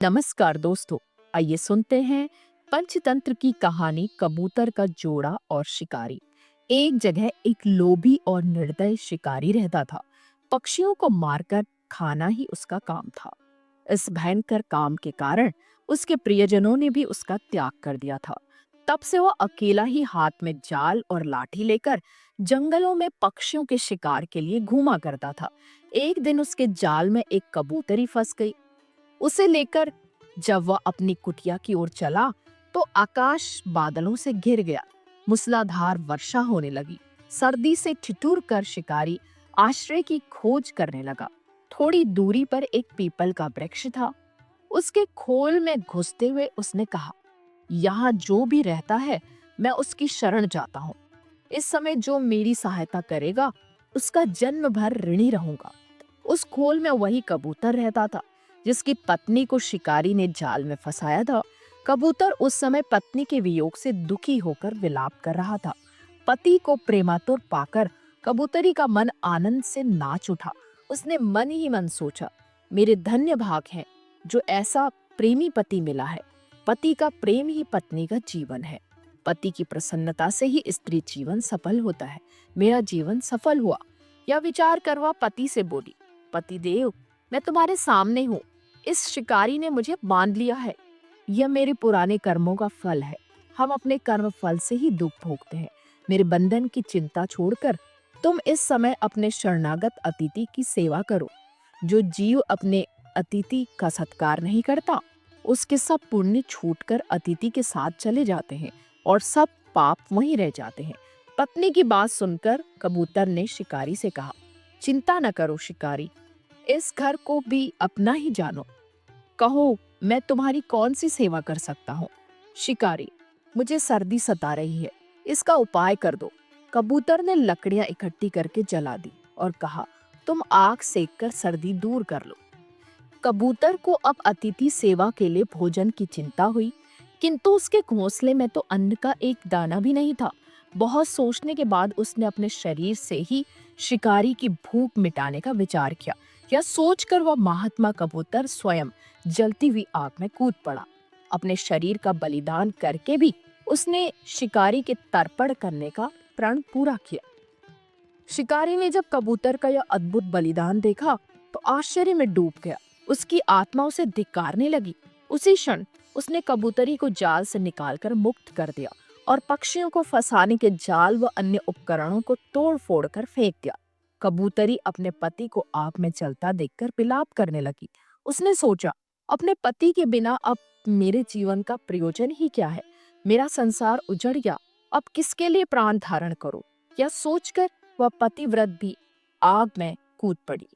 नमस्कार दोस्तों। आइए सुनते हैं पंचतंत्र की कहानी कबूतर का जोड़ा और शिकारी। एक जगह एक लोभी और निर्दयी शिकारी रहता था। पक्षियों को मारकर खाना ही उसका काम था। इस भयंकर काम के कारण उसके प्रियजनों ने भी उसका त्याग कर दिया था। तब से वह अकेला ही हाथ में जाल और लाठी लेकर जंगलों में पक्षियों के शिकार के लिए घूमा करता था। एक दिन उसके जाल में एक कबूतरी फंस गई। उसे लेकर जब वह अपनी कुटिया की ओर चला तो आकाश बादलों से घिर गया। मूसलाधार वर्षा होने लगी। सर्दी से ठिठुर कर शिकारी आश्रय की खोज करने लगा। थोड़ी दूरी पर एक पीपल का वृक्ष था। उसके खोल में घुसते हुए उसने कहा, यहाँ जो भी रहता है मैं उसकी शरण जाता हूँ। इस समय जो मेरी सहायता करेगा उसका जन्म भर ऋणी रहूंगा। उस खोल में वही कबूतर रहता था जिसकी पत्नी को शिकारी ने जाल में फंसाया था। कबूतर उस समय पत्नी के वियोग से दुखी होकर विलाप कर रहा था। पति को प्रेमातुर पाकर कबूतरी का मन आनंद से नाच उठा। उसने मन ही मन सोचा, मेरे धन्य भाग हैं जो ऐसा प्रेमी पति मिला है। पति का प्रेम ही पत्नी का जीवन है। पति की प्रसन्नता से ही स्त्री जीवन सफल होता है। मेरा जीवन सफल हुआ। यह विचार कर वह पति से बोली, पति देव, मैं तुम्हारे सामने हूँ। इस शिकारी ने मुझे बांध लिया है। यह मेरे पुराने कर्मों का फल है। हम अपने कर्म फल से ही दुख भोगते हैं। मेरे बंधन की चिंता छोड़कर तुम इस समय अपने शरणागत अतिथि की सेवा करो। जो जीव अपने अतिथि का सत्कार नहीं करता, उसके सब पुण्य छूटकर अतिथि के साथ चले जाते हैं और सब पाप वहीं रह जाते हैं। पत्नी की बात सुनकर कबूतर ने शिकारी से कहा, चिंता न करो शिकारी, इस घर को भी अपना ही जानो। कहो, मैं तुम्हारी कौन सी सेवा कर सकता हूँ। शिकारी, मुझे सर्दी सता रही है, इसका उपाय कर दो। कबूतर ने लकड़ियां इकट्ठी करके जला दी और कहा, तुम आग सेक कर सर्दी दूर कर लो। कबूतर को अब अतिथि सेवा के लिए भोजन की चिंता हुई, किंतु उसके घोंसले में तो अन्न का एक दाना भी नहीं था। बहुत सोचने के बाद उसने अपने शरीर से ही शिकारी की भूख मिटाने का विचार किया। यह सोचकर वह महात्मा कबूतर स्वयं जलती हुई आग में कूद पड़ा। अपने शरीर का बलिदान करके भी उसने शिकारी के तर्पण करने का प्रण पूरा किया। शिकारी ने जब कबूतर का यह अद्भुत बलिदान देखा तो आश्चर्य में डूब गया। उसकी आत्मा उसे धिक्कारने लगी। उसी क्षण उसने कबूतरी को जाल से निकालकर मुक्त कर दिया और पक्षियों को फंसाने के जाल व अन्य उपकरणों को तोड़ फोड़ कर फेंक दिया। कबूतरी अपने पति को आग में जलता देखकर विलाप करने लगी। उसने सोचा, अपने पति के बिना अब मेरे जीवन का प्रयोजन ही क्या है। मेरा संसार उजड़ गया, अब किसके लिए प्राण धारण करूं। यह सोचकर वह पतिव्रत भी आग में कूद पड़ी।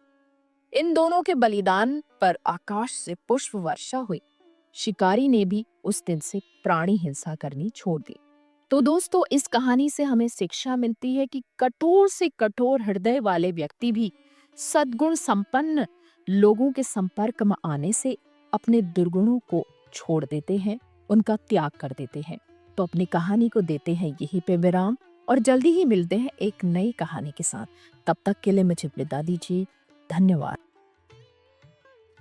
इन दोनों के बलिदान पर आकाश से पुष्प वर्षा हुई। शिकारी ने भी उस दिन से प्राणी हिंसा करनी छोड़ दी। तो दोस्तों, इस कहानी से हमें शिक्षा मिलती है कि कठोर से कठोर हृदय वाले व्यक्ति भी सद्गुण संपन्न लोगों के संपर्क में आने से अपने दुर्गुणों को छोड़ देते हैं, उनका त्याग कर देते हैं। तो अपनी कहानी को देते हैं यहीं पे विराम और जल्दी ही मिलते हैं एक नई कहानी के साथ। तब तक के लिए मुझे विदा दीजिए। धन्यवाद।